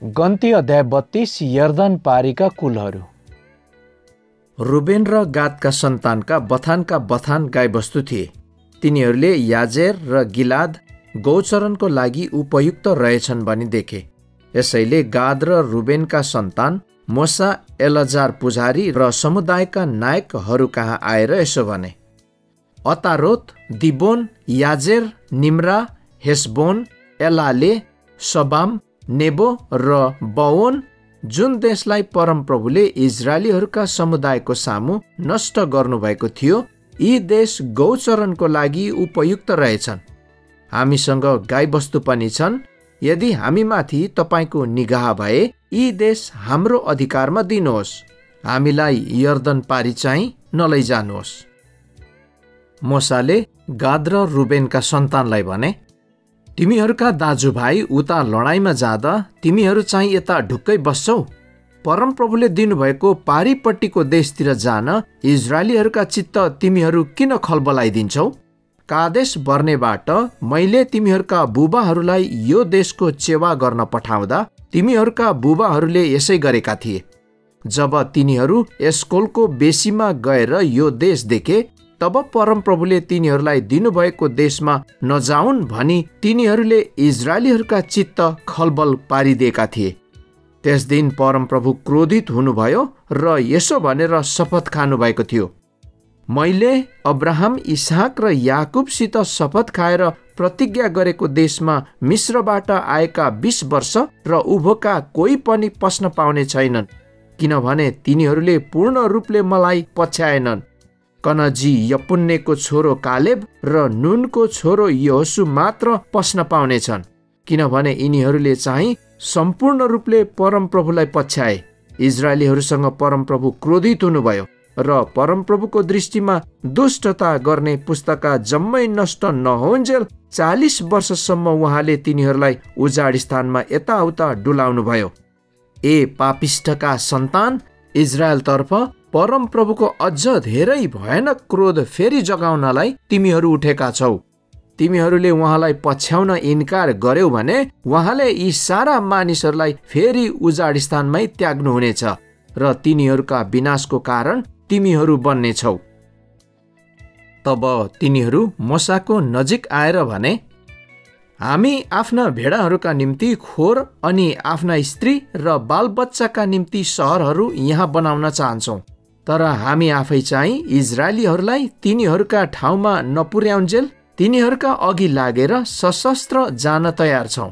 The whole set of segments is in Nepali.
गन्ती अध्याय 32 यर्दन पारीका कुलहरू। रुबेन र गादका सन्तानका बथान गाईबस्तु थिए। तिनीहरूले याजेर र गिलाद गौचरणको लागि उपयुक्त रहेछन् भनी देखे। यसैले गाद र रुबेनका सन्तान मोसा, एलजार पुजारी र समुदायका नायकहरू कहाँ आएर यसो भने, अतारोत, दिबोन, याजेर, निम्रा, हेसबोन, एलाले, सबाम, नेबो र बओन, जुन देशलाई परमप्रभुले इजरायलीहरूका समुदायको सामु नष्ट गर्नुभएको थियो, यी देश गौचरणको लागि उपयुक्त रहेछन्। हामीसँग गाईबस्तु पनि छन्। यदि हामीमाथि तपाईको निगाह भए यी देश हाम्रो अधिकारमा दिनुहोस्। हामीलाई यर्दन पारी चाहिँ नलैजानुहोस्। मोसाले गाद र रुबेनका सन्तानलाई भने, तिमीहरूका दाजुभाइ उता लडाईँमा जाँदा तिमीहरू चाहिँ यता ढुक्कै बस्छौ। परमप्रभुले दिनुभएको पारीपट्टिको देशतिर जान इजरायलीहरूका चित्त तिमीहरू किन खलबलाइदिन्छौ? कादेश बर्नेबाट मैले तिमीहरूका बुबाहरूलाई यो देशको चेवा गर्न पठाउँदा तिमीहरूका बुबाहरूले यसै गरेका थिए। जब तिनीहरू एस्कोलको बेसीमा गएर यो देश देखे, तब परमप्रभुले तिनीहरूलाई दिनुभएको देशमा नजाउन् भनी तिनीहरूले इजरायलीहरूका चित्त खलबल पारिदिएका थिए। त्यस दिन परमप्रभु क्रोधित हुनुभयो र यसो भनेर शपथ खानुभएको थियो, मैले अब्राहम, इसहाक र याकुबसित शपथ खाएर प्रतिज्ञा गरेको देशमा मिस्रबाट आएका 20 वर्ष र उभोका कोही पनि पस्न पाउने छैनन्, किनभने तिनीहरूले पूर्ण रूपले मलाई पछ्याएनन्। कनजी यपुन्नेको छोरो कालेब र नुनको छोरो यहोसु मात्र पस्न पाउनेछन्, किनभने यिनीहरूले चाहिँ सम्पूर्ण रूपले परमप्रभुलाई पछ्याए। इजरायलीहरूसँग परमप्रभु क्रोधित हुनुभयो र परमप्रभुको दृष्टिमा दुष्टता गर्ने पुस्तका जम्मै नष्ट नहोन्जेल 40 वर्षसम्म उहाँले तिनीहरूलाई उजाड स्थानमा यताउता डुलाउनु भयो। ए पापिष्ठका सन्तान, इजरायलतर्फ परमप्रभुको अझ धेरै भयानक क्रोध फेरि जगाउनलाई तिमीहरू उठेका छौ। तिमीहरूले उहाँलाई पछ्याउन इन्कार गर्यौ भने उहाँले यी सारा मानिसहरूलाई फेरि उजाड स्थानमै त्याग्नुहुनेछ र तिनीहरूका विनाशको कारण तिमीहरू बन्नेछौ। तब तिनीहरू मोसाको नजिक आएर भने, हामी आफ्ना भेडाहरूका निम्ति खोर अनि आफ्ना स्त्री र बालबच्चाका निम्ति सहरहरू यहाँ बनाउन चाहन्छौँ, तर हामी आफै चाहिँ इजरायलीहरूलाई तिनीहरूका ठाउँमा नपुर्याउन्जेल तिनीहरूका अघि लागेर सशस्त्र जान तयार छौँ।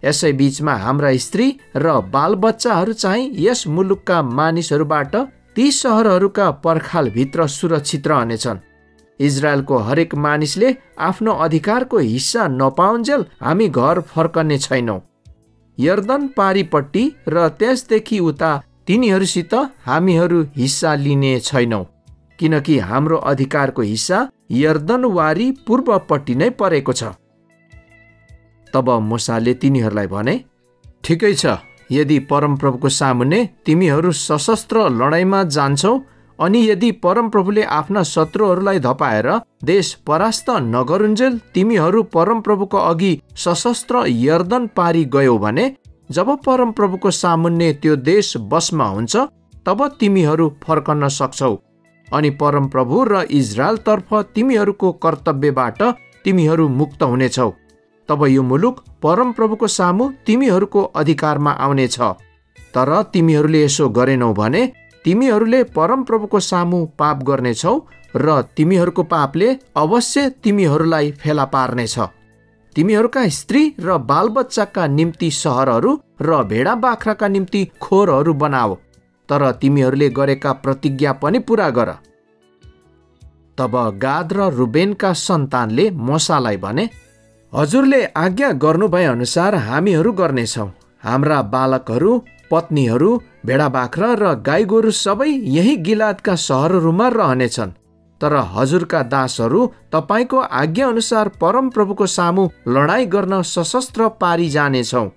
यसै बीचमा हाम्रा स्त्री र बालबच्चाहरू चाहिँ यस मुलुकका मानिसहरूबाट ती सहरहरूका पर्खालभित्र सुरक्षित रहनेछन्। इजरायलको हरेक मानिसले आफ्नो अधिकारको हिस्सा नपाउन्जेल हामी घर फर्कने छैनौँ। यर्दन पारीपट्टि र त्यसदेखि उता तिनीहरूसित हामीहरू हिस्सा लिने छैनौँ, किनकि हाम्रो अधिकारको हिस्सा यर्दनवारी पूर्वपट्टि नै परेको छ। तब मोसाले तिनीहरूलाई भने, ठिकै छ, यदि परमप्रभुको सामुन्ने तिमीहरू सशस्त्र लडाईँमा जान्छौ अनि यदि परमप्रभुले आफ्ना शत्रुहरूलाई धपाएर देश परास्त नगरुन्जेल तिमीहरू परमप्रभुको अघि सशस्त्र यर्दन पारी गयौ भने, जब परमप्रभुको सामुन्ने त्यो देश बसमा हुन्छ तब तिमीहरू फर्कन सक्छौ अनि परमप्रभु र इजरायलतर्फ तिमीहरूको कर्तव्यबाट तिमीहरू मुक्त हुनेछौ। तब यो मुलुक परमप्रभुको सामु तिमीहरूको अधिकारमा आउनेछ। तर तिमीहरूले यसो गरेनौ भने तिमीहरूले परमप्रभुको सामु पाप गर्नेछौ र तिमीहरूको पापले अवश्य तिमीहरूलाई फेला पार्नेछ। तिमीहरूका स्त्री र बालबच्चाका निम्ति सहरहरू र भेडा बाख्राका निम्ति खोरहरू बनाओ, तर तिमीहरूले गरेका प्रतिज्ञा पनि पूरा गर। तब गाद र रुबेनका सन्तानले मोसालाई भने, हजुरले आज्ञा गर्नुभए अनुसार हामीहरू गर्नेछौँ। हाम्रा बालकहरू, पत्नीहरू, भेडा बाख्रा र गाई गोरु सबै यही गिलादका सहरहरूमा रहनेछन्, तर हजुरका दासहरू तपाईको आज्ञा अनुसार परमप्रभुको सामु लडाईँ गर्न सशस्त्र पारी जानेछौँ।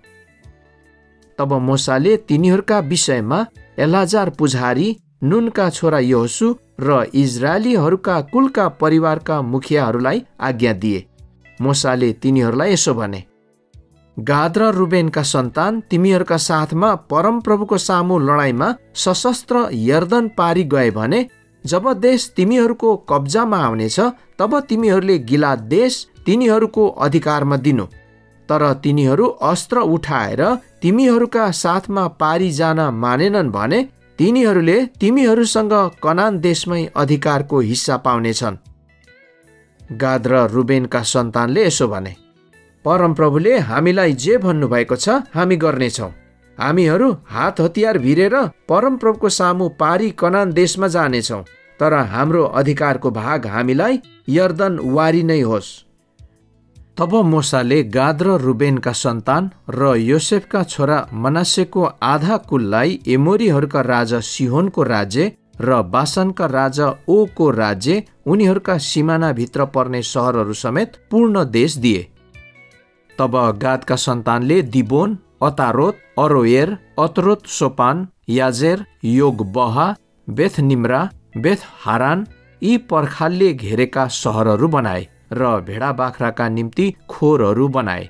तब मोसाले तिनीहरूका विषयमा एलाजार पुजारी, नुनका छोरा यहोसु र इजरायलीहरूका कुलका परिवारका मुखियाहरूलाई आज्ञा दिए। मोसाले तिनीहरूलाई यसो भने, गाद र रुबेनका सन्तान, तिमीहरूका साथमा परमप्रभुको सामु लडाईँमा सशस्त्र यर्दन पारी गए भने जब देश तिमीहरूको कब्जामा आउनेछ तब तिमीहरूले गिलाद देश तिनीहरूको अधिकारमा दिनु। तर तिनीहरू अस्त्र उठाएर तिमीहरूका साथमा पारी जान मानेनन् भने तिनीहरूले तिमीहरूसँग कनान देशमै अधिकारको हिस्सा पाउनेछन्। गाद र रुबेनका सन्तानले यसो भने, परमप्रभुले हामीलाई जे भन्नुभएको छ हामी गर्नेछौँ। हामीहरू हात हतियार भिरेर परमप्रभुको सामु पारी कनान देशमा जानेछौँ, तर हाम्रो अधिकारको भाग हामीलाई यर्दन वारी नै होस्। तब मोसाले गाद र रुबेनका सन्तान र योसेफका छोरा मनासेको आधा कुललाई एमोरीहरूका राजा सिहोनको राज्य र बासानका राजा ओको राज्य, उनीहरूका सिमानाभित्र पर्ने सहरहरू समेत पूर्ण देश दिए। तब गादका सन्तानले दिबोन, अतारोत, अरोएर, अतरोत सोपान, याजेर, योगबहा, बेथ निम्रा, बेथ हारान यी पर्खालले घेरेका सहरहरू बनाए र भेडा बाख्राका निम्ति खोरहरू बनाए।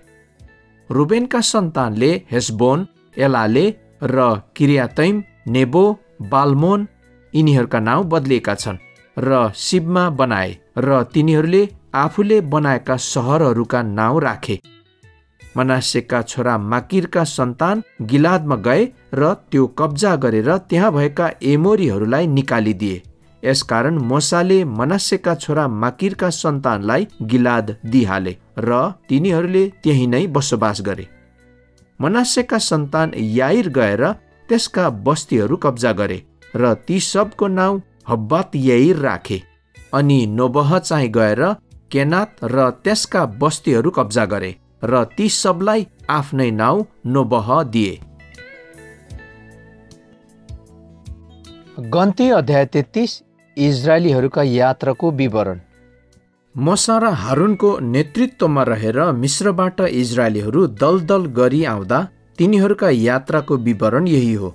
रुबेनका सन्तानले हेसबोन, एलाले र किरियातैम, नेबो, बालमोन यिनीहरूका नाउँ बदलिएका छन् र सिब्मा बनाए र तिनीहरूले आफूले बनाएका सहरहरूका नाउँ राखे। मनासेका छोरा माकिरका सन्तान गिलादमा गए र त्यो कब्जा गरेर त्यहाँ भएका एमोरीहरूलाई निकालिदिए। यसकारण मोसाले मनासेका छोरा माकिरका सन्तानलाई गिलाद दिइहाले र तिनीहरूले त्यही नै बसोबास गरे। मनासेका सन्तान याइर गएर त्यसका बस्तीहरू कब्जा गरे र ती सबको नाउँ हब्बात याइर राखे। अनि नोबह चाहिँ गएर केनात र त्यसका बस्तीहरू कब्जा गरे र ती सबलाई आफ्नै नाउँ नोबह दिए। गन्ती अध्याय 33 इजरायलीहरूका यात्राको विवरण। मोसा र हारूनको नेतृत्वमा रहेर मिस्रबाट इजरायलीहरू दलदल गरी आउँदा तिनीहरूका यात्राको विवरण यही हो।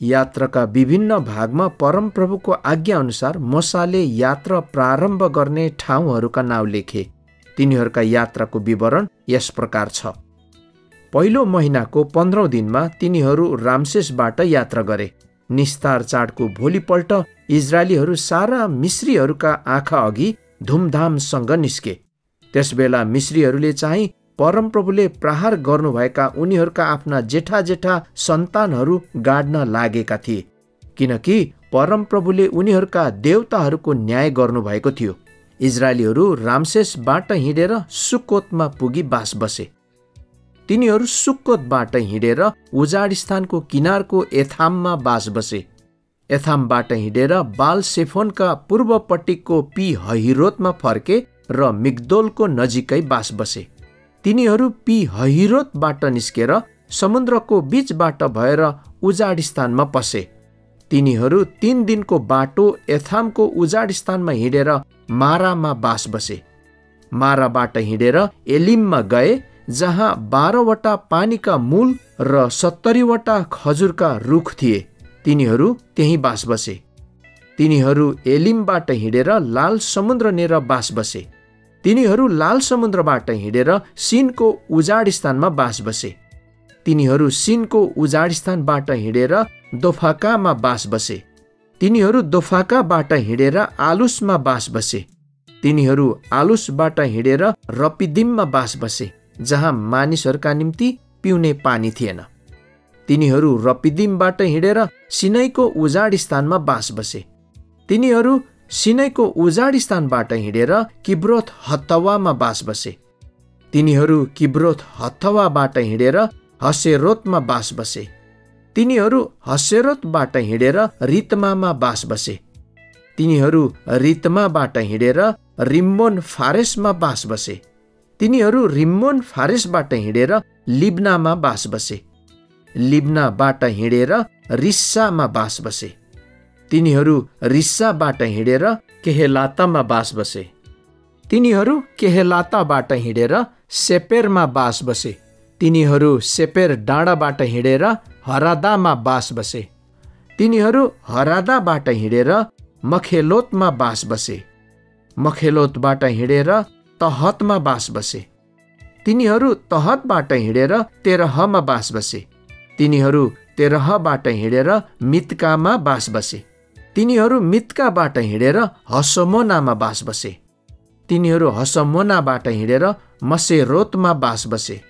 यात्राका विभिन्न भागमा परमप्रभुको आज्ञा अनुसार मोसाले यात्रा प्रारम्भ गर्ने ठाउँहरूका नाउँ लेखे। तिनीहरूका यात्राको विवरण यस प्रकार छ। पहिलो महिनाको 15औं दिनमा तिनीहरू रामसेसबाट यात्रा गरे। निस्तार चाडको भोलिपल्ट इजरायलीहरू सारा मिश्रीहरूका आँखा अघि धुमधामसँग निस्के। त्यसबेला मिश्रीहरूले चाहिँ परमप्रभुले प्रहार गर्नुभएका उनीहरूका आफ्ना जेठा जेठा सन्तानहरू गाड्न लागेका थिए, किनकि परमप्रभुले उनीहरूका देवताहरूको न्याय गर्नुभएको थियो। इजरायलीहरू रामसेसबाट हिँडेर सुक्कोतमा पुगी बास बसे। तिनीहरू सुक्कोतबाट हिँडेर उजाड स्थानको किनारको एथाममा बास बसे। एथामबाट हिँडेर बाल सेफोनका पूर्वपट्टिको पी हहिरोतमा फर्के र मिग्दोलको नजिकै बास बसे। तिनीहरू पी हहिरोतबाट निस्केर समुद्रको बीचबाट भएर उजाड स्थानमा पसे। तिनीहरू 3 दिनको बाटो एथामको उजाड स्थानमा हिँडेर मारामा बास बसे। माराबाट हिँडेर एलिममा गए, जहाँ 12वटा पानीका मूल र 70वटा खजुरका रुख थिए। तिनीहरू त्यही बास बसे। तिनीहरू एलिमबाट हिँडेर लाल समुद्रनेर बास बसे। तिनीहरू लाल समुद्रबाट हिँडेर सिनको उजाड स्थानमा बास बसे। तिनीहरू सिनको उजाड स्थानबाट हिँडेर दोफाकामा बास बसे। तिनीहरू दोफाकाबाट हिँडेर आलुसमा बास बसे। तिनीहरू आलुसबाट हिँडेर रपिदिममा बास बसे, जहाँ मानिसहरूका निम्ति पिउने पानी थिएन। तिनीहरू रपिदिमबाट हिँडेर सिनैको उजाड स्थानमा बास बसे। तिनीहरू सिनैको उजाड स्थानबाट हिँडेर किब्रोथ हत्तवामा बास बसे। तिनीहरू किब्रोथ हत्तवाबाट हिँडेर हसेरोतमा बास बसे। तिनीहरू हसेरोतबाट हिँडेर रितमामा बास बसे। तिनीहरू रितमाबाट हिँडेर रिम्मोन फारेसमा बास बसे। तिनीहरू रिम्मोन फारेसबाट हिँडेर लिब्नामा बास बसे। लिब्नाबाट हिँडेर रिस्सामा बास बसे। तिनीहरू रिस्साबाट हिँडेर केहेलातामा बास बसे। तिनीहरू केहेलाताबाट हिँडेर सेपेरमा बास बसे। तिनीहरू सेपेर डाँडाबाट हिँडेर हरादामा बास बसे। तिनीहरू हरादाबाट हिँडेर मखेलोतमा बास बसे। मखेलोतबाट हिँडेर तहतमा बास बसे। तिनीहरू तहतबाट हिँडेर तेरहमा बास बसे। तिनीहरू तेरहबाट हिँडेर मित्कामा बास बसे। तिनीहरू मित्काबाट हिँडेर हसमोनामा बास बसे। तिनीहरू हसमोनाबाट हिँडेर मसेरोतमा बास बसे।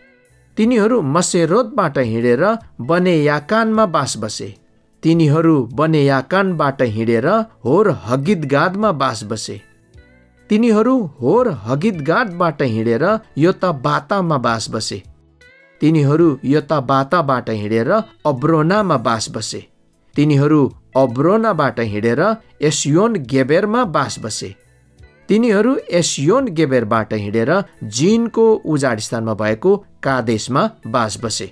तिनीहरू मसेरोतबाट हिँडेर बनेयाकानमा बास बसे। तिनीहरू बनेयाकानबाट हिँडेर होर हगिदगादमा बास बसे। तिनीहरू होर हगिदगादबाट हिँडेर योताबातामा बास बसे। तिनीहरू योताबाताबाट हिँडेर अब्रोनामा बास बसे। तिनीहरू अब्रोनाबाट हिँडेर एस्योन गेबेरमा बास बसे। तिनीहरू एस्योन गेबेरबाट हिँडेर जिनको उजाड स्थानमा भएको कादेशमा बास बसे।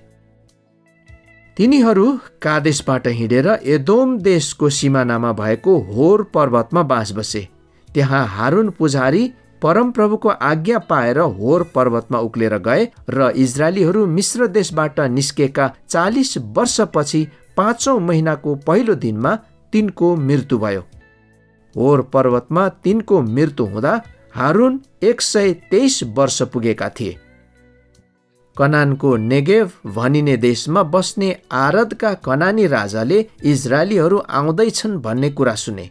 तिनीहरू कादेशबाट हिँडेर एदोम देशको सिमानामा भएको होर पर्वतमा बास बसे। त्यहाँ हारुन पुजारी परमप्रभुको आज्ञा पाएर होर पर्वतमा उक्लेर गए र इजरायलीहरू मिस्र देशबाट निस्केका 40 वर्षपछि 5औं महिनाको पहिलो दिनमा तिनको मृत्यु भयो। होर पर्वतमा तिनको मृत्यु हुँदा हारुन 123 वर्ष पुगेका थिए। कनानको नेगेव भनिने देशमा बस्ने आरदका कनानी राजाले इजरायलीहरू आउँदैछन् भन्ने कुरा सुने।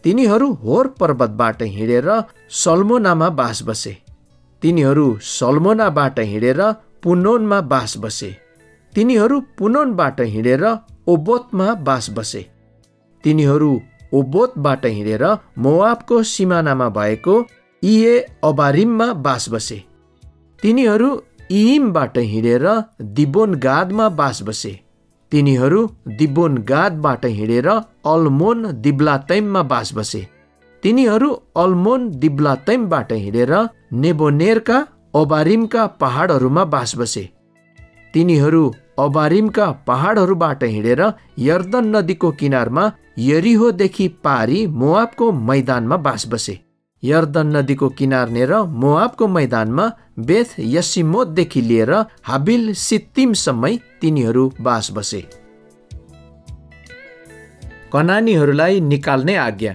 तिनीहरू होर पर्वतबाट हिँडेर सल्मोनामा बास बसे। तिनीहरू सल्मोनाबाट हिँडेर पुनोनमा बास बसे। तिनीहरू पुनोनबाट हिँडेर ओबोतमा बास बसे। तिनीहरू ओबोतबाट हिँडेर मोआबको सिमानामा भएको इए अबारिममा बास बसे। तिनीहरू इमबाट हिँडेर दिबोनगादमा बास बसे। तिनीहरू दिबोनगादबाट हिँडेर अल्मोन दिब्लातैममा बास बसे। तिनीहरू अल्मोन दिब्लातैमबाट हिँडेर नेबोनेरका अबारिमका पहाडहरूमा बास बसे। तिनीहरू अबारिमका पहाडहरूबाट हिँडेर यर्दन नदीको किनारमा यरिहोदेखि पारी मोआबको मैदानमा बास बसे। यर्दन नदीको किनारनेर मोआबको मैदानमा बेथ यसिमोतदेखि लिएर हाबिल सित्तिमसम्मै तिनीहरू बास बसे। कनानीहरूलाई निकाल्ने आज्ञा।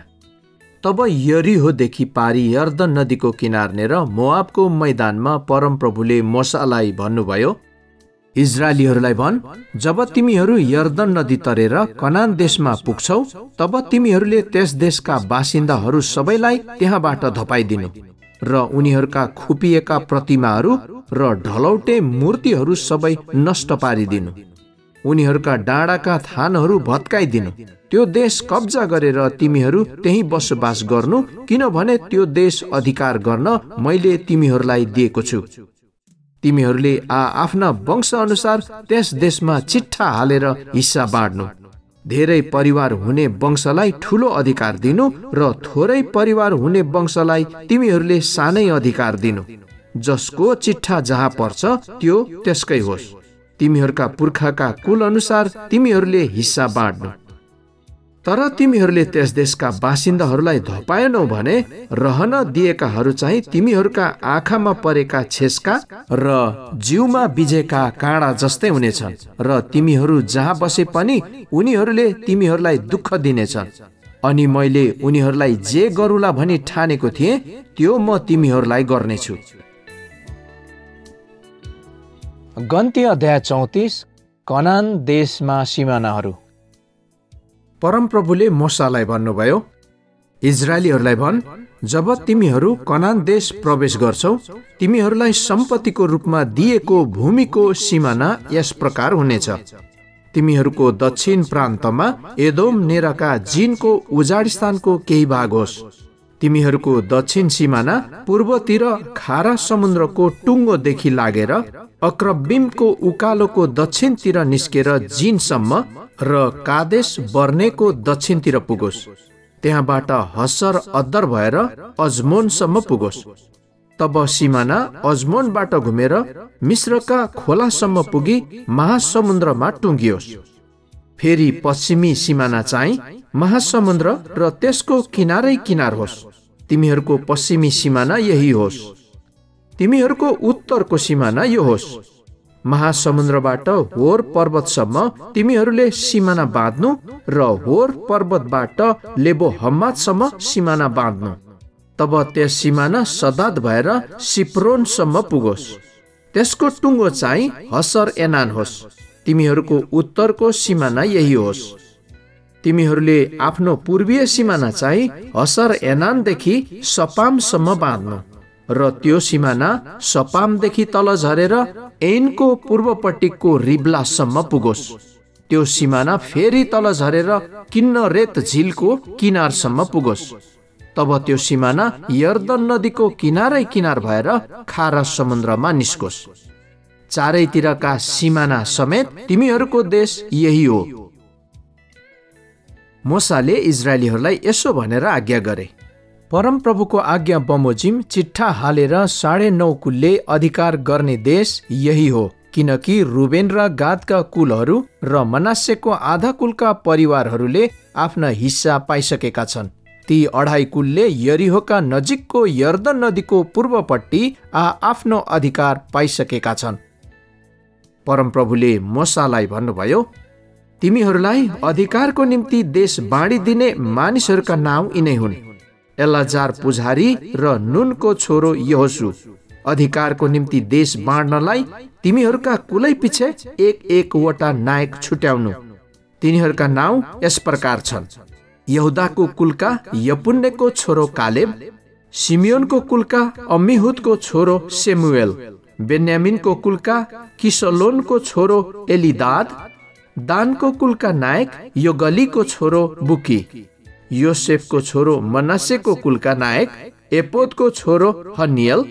तब यरिहोदेखि पारी यर्दन नदीको किनारनेर मोआबको मैदानमा परमप्रभुले मोसालाई भन्नुभयो, इजरायलीहरूलाई भन्, जब तिमीहरू यर्दन नदी तरेर कनान देशमा पुग्छौ तब तिमीहरूले त्यस देशका बासिन्दाहरू सबैलाई त्यहाँबाट धपाइदिनु र उनीहरूका खुपिएका प्रतिमाहरू र ढलौटे मूर्तिहरू सबै नष्ट पारिदिनु। उनीहरूका डाँडाका थानहरू भत्काइदिनु। त्यो देश कब्जा गरेर तिमीहरू त्यही बसोबास गर्नु, किनभने त्यो देश अधिकार गर्न मैले तिमीहरूलाई दिएको छु। तिमीहरूले आफ्ना वंश अनुसार त्यस देशमा चिट्ठा हालेर हिस्सा बाँड्नु। धेरै परिवार हुने वंशलाई ठुलो अधिकार दिनु र थोरै परिवार हुने वंशलाई तिमीहरूले सानै अधिकार दिनु। जसको चिट्ठा जहाँ पर्छ त्यो त्यसकै होस्। तिमीहरूका पुर्खाका कुल अनुसार तिमीहरूले हिस्सा बाँड्नु। तर तिमीहरूले त्यस देशका बासिन्दाहरूलाई धपाएनौ भने रहन दिएकाहरू चाहिँ तिमीहरूका आँखामा परेका छेस्का र जिउमा बिजेका काँडा जस्तै हुनेछन् र तिमीहरू जहाँ बसे पनि उनीहरूले तिमीहरूलाई दुःख दिनेछन्। अनि मैले उनीहरूलाई जे गरूला भनी ठानेको थिएँ त्यो म तिमीहरूलाई गर्नेछु। गन्ती अध्याय 34 कनान देशमा सिमानाहरू। परमप्रभुले मोसालाई भन्नुभयो, इजरायलीहरूलाई भन्, जब तिमीहरू कनान देश प्रवेश गर्छौ तिमीहरूलाई सम्पत्तिको रूपमा दिएको भूमिको सिमाना यस प्रकार हुनेछ। तिमीहरूको दक्षिण प्रान्तमा एदोम नेरका जिनको उजाड स्थानको केही भाग होस्। तिमीहरूको दक्षिण सिमाना पूर्वतिर खारा समुद्रको टुङ्गोदेखि लागेर अक्रब्बिमको उकालोको दक्षिणतिर निस्केर जिनसम्म र कादेश बर्नेको दक्षिणतिर पुगोस्। त्यहाँबाट हसर अद्दर भएर अजमोनसम्म पुगोस्। तब सिमाना अजमोनबाट घुमेर मिस्रका खोलासम्म पुगी महासमुद्रमा टुङ्गियोस्। फेरि पश्चिमी सिमाना चाहिँ महासमुद्र र त्यसको किनारै किनार होस्। तिमीहरूको पश्चिमी सिमाना यही होस्। तिमीहरूको उत्तरको सिमाना यो होस्। महासमुद्रबाट होर पर्वतसम्म तिमीहरूले सिमाना बाँध्नु र होर पर्वतबाट लेबो हम्मातसम्म सिमाना बाँध्नु। तब त्यस सिमाना सदाद भएर सिप्रोनसम्म पुगोस्। त्यसको टुङ्गो चाहिँ हसर एनान होस्। तिमीहरूको उत्तरको सिमाना यही होस्। तिमीहरूले आफ्नो पूर्वीय सिमाना चाहिँ हसर एनानदेखि सपामसम्म बाँध्नु र त्यो सिमाना सपामदेखि तल झरेर ऐनको पूर्वपट्टिको रिब्लासम्म पुगोस्। त्यो सिमाना फेरि तल झरेर किन्नरेत झिलको किनारसम्म पुगोस्। तब त्यो सिमाना यर्दन नदीको किनारै किनार भएर खारा समुद्रमा निस्कोस्। चारैतिरका सिमाना समेत तिमीहरूको देश यही हो। मोसाले इजरायलीहरूलाई यसो भनेर आज्ञा गरे, परमप्रभुको आज्ञा बमोजिम चिट्ठा हालेर 9.5 कुलले अधिकार गर्ने देश यही हो, किनकि रुबेन र गादका कुलहरू र मनासेको आधा कुलका परिवारहरूले आफ्ना हिस्सा पाइसकेका छन्। ती 2.5 कुलले यरीहोका नजिकको यर्दन नदीको पूर्वपट्टि आफ्नो अधिकार पाइसकेका छन्। परमप्रभुले मोसालाई भन्नुभयो, तिमीहरूलाई अधिकारको निम्ति देश बाँडिदिने मानिसहरूका नाउँ यिनै हुन्: एलाजार पुजारी र नुनको छोरो यहोसु। अधिकारको निम्ति देश बाँड्नलाई तिमीहरूका कुलै पछि एक वटा नायक छुट्याउनु। तिनीहरूका नाउँ यस प्रकार छन्: यहुदाको कुलका यपुन्नेको छोरो कालेब, सिमियोनको कुलका अम्मिहुदको छोरो सेमुएल, बेन्यामिनको कुलका किसलोनको छोरो एलिदाद, दानको कुलका नायक योगलीको छोरो बुकी, योसेफको छोरो मनासेको कुलका नायक एपोदको छोरो हनियल,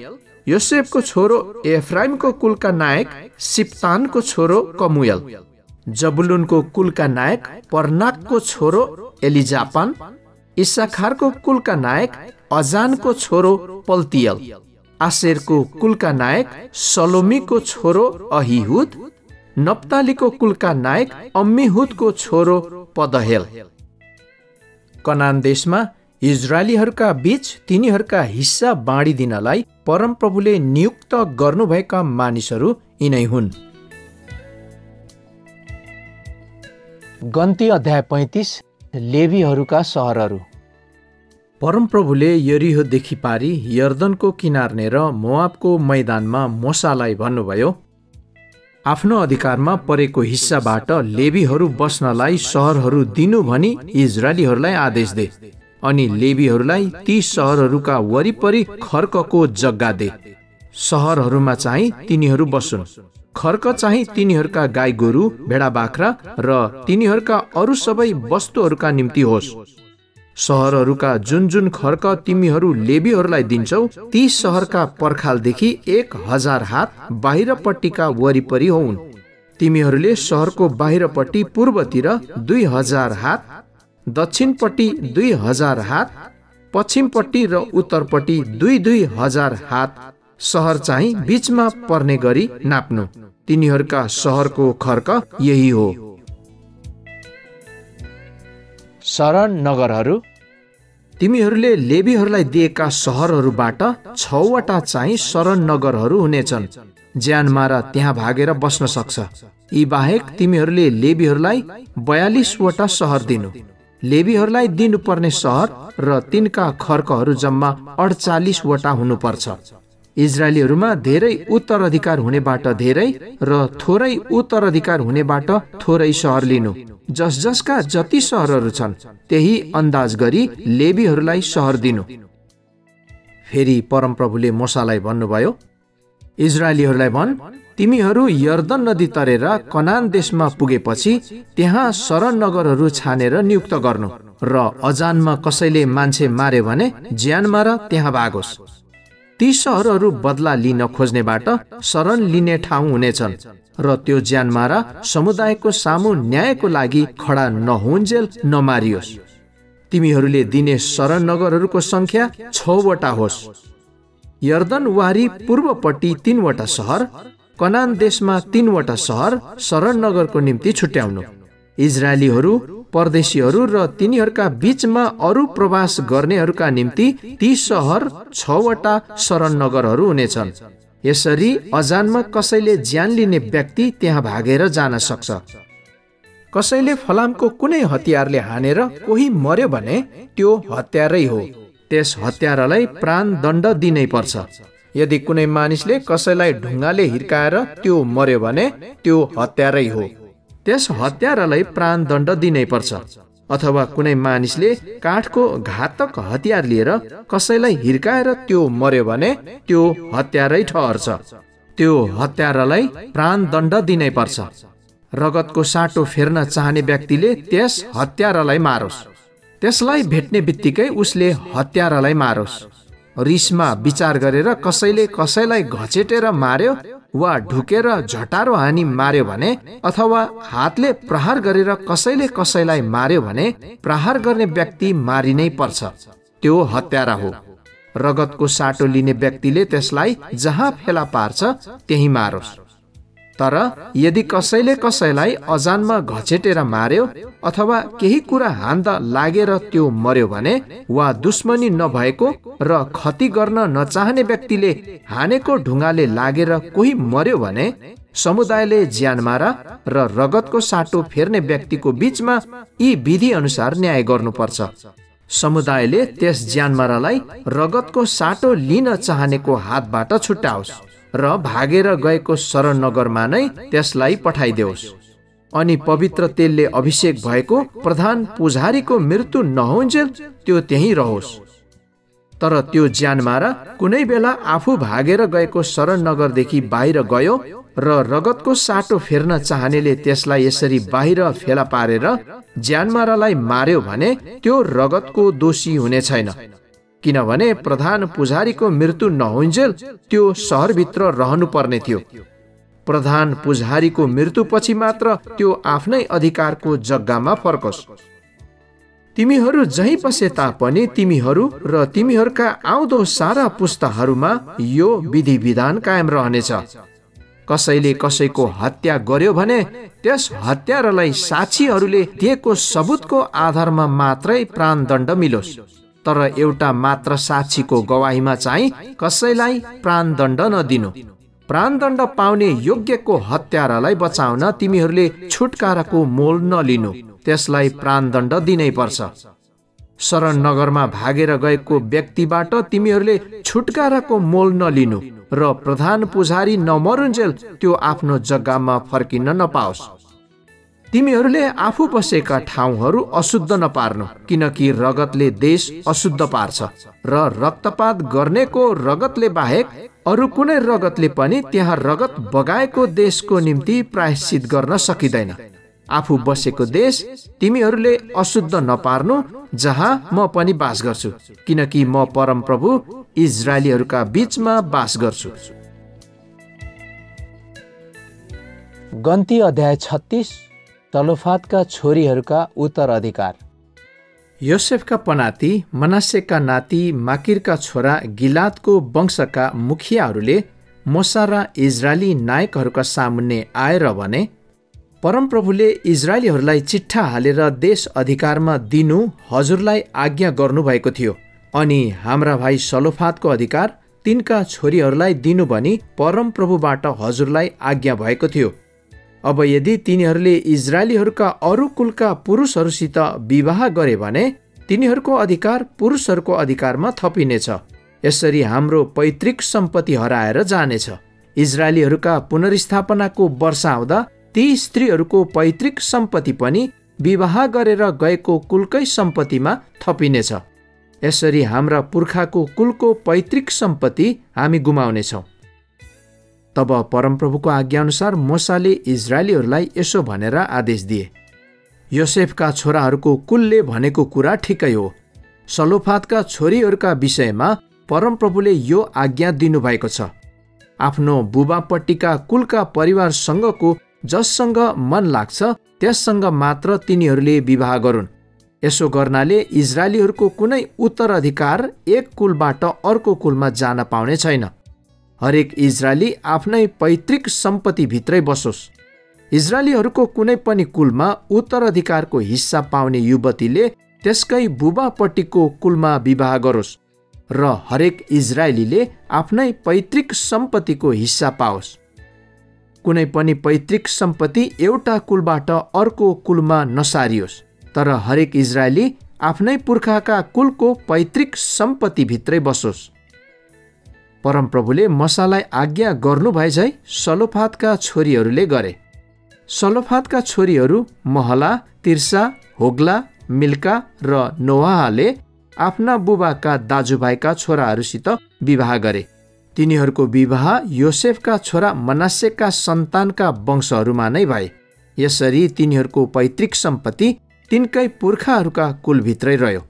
योसेफको छोरो एफ्राइमको कुलका नायक सिप्तानको छोरो कमुएल, जबुलुनको कुलका नायक पर्नाकको छोरो एलिजापान, इस्साखारको कुलका नायक अजानको छोरो पल्तियल, आसेरको कुलका नायक सलोमीको छोरो अहिहुद, नप्तालीको कुलका नायक अम्मिहुदको छोरो पदहेल। कनान देशमा इजरायलीहरूका बीच तिनीहरूका हिस्सा बाँडिदिनलाई परमप्रभुले नियुक्त गर्नुभएका मानिसहरू यिनै हुन्। गन्ती अध्याय 35 लेवीहरूका सहरहरू। परमप्रभुले यरीहोदेखि पारी यर्दनको किनारनेर मोआबको मैदानमा मोसालाई भन्नुभयो, आफ्नो अधिकारमा परेको हिस्साबाट लेवीहरू बस्नलाई सहरहरू दिनु भनी इजरायलीहरूलाई आदेश दे, अनि लेवीहरूलाई ती सहरहरूका वरिपरि खर्कको जग्गा दे। सहरहरूमा चाहिँ तिनीहरू बसुन्। खर्क चाहिँ तिनीहरूका गाई गोरु भेडा बाख्रा र तिनीहरूका अरू सबै वस्तुहरूका निम्ति होस्। सहरहरूका जुन जुन खर्क तिमीहरू लेवीहरूलाई दिन्छौ, ती सहरका पर्खालदेखि 1000 हात बाहिरपट्टिका वरिपरि होउन्। तिमीहरूले सहरको बाहिरपट्टि पूर्वतिर 2000 हात, दक्षिणपट्टि 2000 हात, पश्चिमपट्टि र उत्तरपट्टि 2000 हात सहर चाहिँ बीचमा पर्ने गरी नाप्नु। तिनीहरूका सहरको खर्क यही हो। शरण नगरहरू। तिमीहरूले लेवीहरूलाई दिएका सहरहरूबाट 6 वटा चाहिँ शरण नगरहरू हुनेछन्। ज्यानमारा त्यहाँ भागेर बस्न सक्छ। यी बाहेक तिमीहरूले लेवीहरूलाई 42 वटा सहर दिनु। लेवीहरूलाई दिनुपर्ने सहर र तिनका खर्कहरू जम्मा 48 वटा हुनुपर्छ। इजरायलीहरूमा धेरै उत्तराधिकार हुनेबाट धेरै र थोरै उत्तराधिकार हुनेबाट थोरै सहर लिनु। जस जसका जति सहरहरू छन् त्यही अन्दाज गरी लेवीहरूलाई सहर दिनु। फेरि परमप्रभुले मोसालाई भन्नुभयो, इजरायलीहरूलाई भन्, तिमीहरू यर्दन नदी तरेर कनान देशमा पुगेपछि त्यहाँ शरण नगरहरू छानेर नियुक्त गर्नु र अजानमा कसैले मान्छे मारे भने ज्यानमारा त्यहाँ भागोस्। ती सहरहरू बदला लिन खोज्नेबाट शरण लिने ठाउँ हुनेछन् र त्यो ज्यानमारा समुदायको सामु न्यायको लागि खडा नहुन्जेल नमारियोस्। तिमीहरूले दिने शरण नगरहरूको संख्या 6 वटा होस्। यर्दन वारी पूर्वपट्टि 3 वटा सहर, कनान देशमा 3 वटा सहर शरण नगरको निम्ति छुट्याउनु। इजरायलीहरू, परदेशीहरू र तिनीहरूका बीचमा अरू प्रवास गर्नेहरूका निम्ति ती सहर 6 वटा शरण नगरहरू हुनेछन्। यसरी अजानमा कसैले ज्यान लिने व्यक्ति त्यहाँ भागेर जान सक्छ। कसैले फलामको कुनै हतियारले हानेर कोही मर्यो भने त्यो हत्यारै हो। त्यस हत्यारालाई प्राण दण्ड दिनै पर्छ। यदि कुनै मानिसले कसैलाई ढुङ्गाले हिर्काएर त्यो मर्यो भने त्यो हत्यारै हो, त्यस हत्यारालाई प्राणदण्ड दिनै पर्छ। अथवा कुनै मानिसले काठको घातक हतियार लिएर कसैलाई हिर्काएर त्यो मर्यो भने त्यो हत्यारै ठहर्छ, त्यो हत्यारालाई प्राणदण्ड दिनै पर्छ। रगतको साटो फेर्न चाहने व्यक्तिले त्यस हत्यारालाई मारोस्, त्यसलाई भेट्ने बित्तिकै उसले हत्यारालाई मारोस्। रिसमा विचार गरेर कसैले कसैलाई घचेटेर मार्यो वा ढुकेर झटारो हानी मार्यो भने, अथवा हातले प्रहार गरेर कसैले कसैलाई मार्यो भने प्रहार गर्ने व्यक्ति मारिनै पर्छ, त्यो हत्यारा हो। रगतको साटो लिने व्यक्तिले त्यसलाई जहाँ फेला पार्छ त्यही मारोस्। तर यदि कसैले कसैलाई अजानमा घचेटेर मार्यो अथवा केही कुरा हान्दा लागेर त्यो मर्यो भने, वा दुश्मनी नभएको र क्षति गर्न नचाहने व्यक्तिले हानेको ढुङ्गाले लागेर कोही मर्यो भने, समुदायले ज्यानमारा र रगतको साटो फेर्ने व्यक्तिको बीचमा यी विधि अनुसार न्याय गर्नुपर्छ। समुदायले त्यस ज्यानमारालाई रगतको साटो लिन चाहनेको हातबाट छुट्याओस् र भागेर गएको शरण नगरमा नै त्यसलाई पठाइदेओस्। अनि पवित्र तेलले अभिषेक भएको प्रधान पुजारीको मृत्यु नहुन्जेल त्यो त्यही रहोस्। तर त्यो ज्यानमारा कुनै बेला आफू भागेर गएको शरण नगरदेखि बाहिर गयो र रगतको साटो फेर्न चाहनेले त्यसलाई यसरी बाहिर फेला पारेर ज्यानमारालाई मार्यो भने त्यो रगतको दोषी हुने छैन, किनभने प्रधान पुजारीको मृत्यु नहुन्जेल त्यो सहरभित्र रहनु पर्ने थियो। प्रधान पुजारीको मृत्युपछि मात्र त्यो आफ्नै अधिकारको जग्गामा फर्कोस्। तिमीहरू जहीँ बसे तापनि तिमीहरू र तिमीहरूका आउँदो सारा पुस्ताहरूमा यो विधि विधान कायम रहनेछ। कसैले कसैको हत्या गर्यो भने त्यस हत्यारालाई साक्षीहरूले दिएको सबुतको आधारमा मात्रै प्राणदण्ड मिलोस्। तर एउटा मात्र साक्षीको गवाहीमा चाहिँ कसैलाई प्राणदण्ड नदिनु। प्राणदण्ड पाउने योग्यको हत्यारालाई बचाउन तिमीहरूले छुटकाराको मोल नलिनु, त्यसलाई प्राणदण्ड दिनै पर्छ। शरण नगरमा भागेर गएको व्यक्तिबाट तिमीहरूले छुटकाराको मोल नलिनु र प्रधान पुजारी नमरुन्जेल त्यो आफ्नो जग्गामा फर्किन नपाओस्। तिमीहरूले आफू बसेका ठाउँहरू अशुद्ध नपार्नु, किनकि रगतले देश अशुद्ध पार्छ र रक्तपात गर्नेको रगतले बाहेक अरू कुनै रगतले पनि त्यहाँ रगत बगाएको देशको निम्ति प्रायश्चित गर्न सकिँदैन। आफू बसेको देश तिमीहरूले अशुद्ध नपार्नु, जहाँ म पनि बास गर्छु, किनकि म परमप्रभु इजरायलीहरूका बीचमा बास गर्छु। गन्ती अध्याय 36। तलोफातका छोरीहरूका उत्तराधिकार। योसेफका पनाती मनासेका नाति माकिरका छोरा गिलादको वंशका मुखियाहरूले मोसा र इजरायली नायकहरूका सामुन्ने आएर भने, परमप्रभुले इजरायलीहरूलाई चिट्ठा हालेर देश अधिकारमा दिनु हजुरलाई आज्ञा गर्नुभएको थियो, अनि हाम्रा भाइ सलोफातको अधिकार तिनका छोरीहरूलाई दिनु भनी परमप्रभुबाट हजुरलाई आज्ञा भएको थियो। अब यदि तिनीहरूले इजरायलीहरूका अरू कुलका पुरुषहरूसित विवाह गरे भने तिनीहरूको अधिकार पुरुषहरूको अधिकारमा थपिनेछ। यसरी हाम्रो पैतृक सम्पत्ति हराएर जानेछ। इजरायलीहरूका पुनर्स्थापनाको वर्ष आउँदा ती स्त्रीहरूको पैतृक सम्पत्ति पनि विवाह गरेर गएको कुलकै सम्पत्तिमा थपिनेछ। यसरी हाम्रा पुर्खाको कुलको पैतृक सम्पत्ति हामी गुमाउनेछौँ। तब परमप्रभुको आज्ञाअनुसार मोसाले इजरायलीहरूलाई यसो भनेर आदेश दिए, योसेफका छोराहरूको कुलले भनेको कुरा ठिकै हो। सलोफातका छोरीहरूका विषयमा परमप्रभुले यो आज्ञा दिनुभएको छ, आफ्नो बुबापट्टिका कुलका परिवारसँगको जससँग मन लाग्छ त्यससँग मात्र तिनीहरूले विवाह गरून्। यसो गर्नाले इजरायलीहरूको कुनै उत्तराधिकार एक कुलबाट अर्को कुलमा जान पाउने छैन। हरेक इजरायली आफ्नै पैतृक सम्पत्तिभित्रै बसोस्। इजरायलीहरूको कुनै पनि कुलमा उत्तराधिकारको हिस्सा पाउने युवतीले त्यसकै बुबापट्टिको कुलमा विवाह गरोस् र हरेक इजरायलीले आफ्नै पैतृक सम्पत्तिको हिस्सा पाओस्। कुनै पनि पैतृक सम्पत्ति एउटा कुलबाट अर्को कुलमा नसारियोस्, तर हरेक इजरायली आफ्नै पुर्खाका कुलको पैतृक सम्पत्तिभित्रै बसोस्। परमप्रभुले मसालाई आज्ञा गर्नु भए झै सलोफादका छोरीहरूले गरे। सलोफादका छोरीहरू महला, तिर्सा, होग्ला, मिल्का र नोआहले आफ्ना बुबाका दाजुभाइका छोराहरूसित विवाह गरे। तिनीहरूको विवाह योसेफका छोरा मनासेका सन्तानका वंशहरूमा नै भए। यसरी तिनीहरूको पैतृक सम्पत्ति तिनकै पुर्खाहरूका कुलभित्रै रह्यो।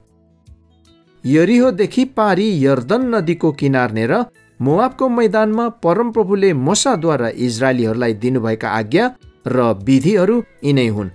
यरीहोदेखि पारी यर्दन नदीको किनारनेर मोआबको मैदानमा परमप्रभुले मोसाद्वारा इजरायलीहरूलाई दिनुभएका आज्ञा र विधिहरू यिनै हुन्।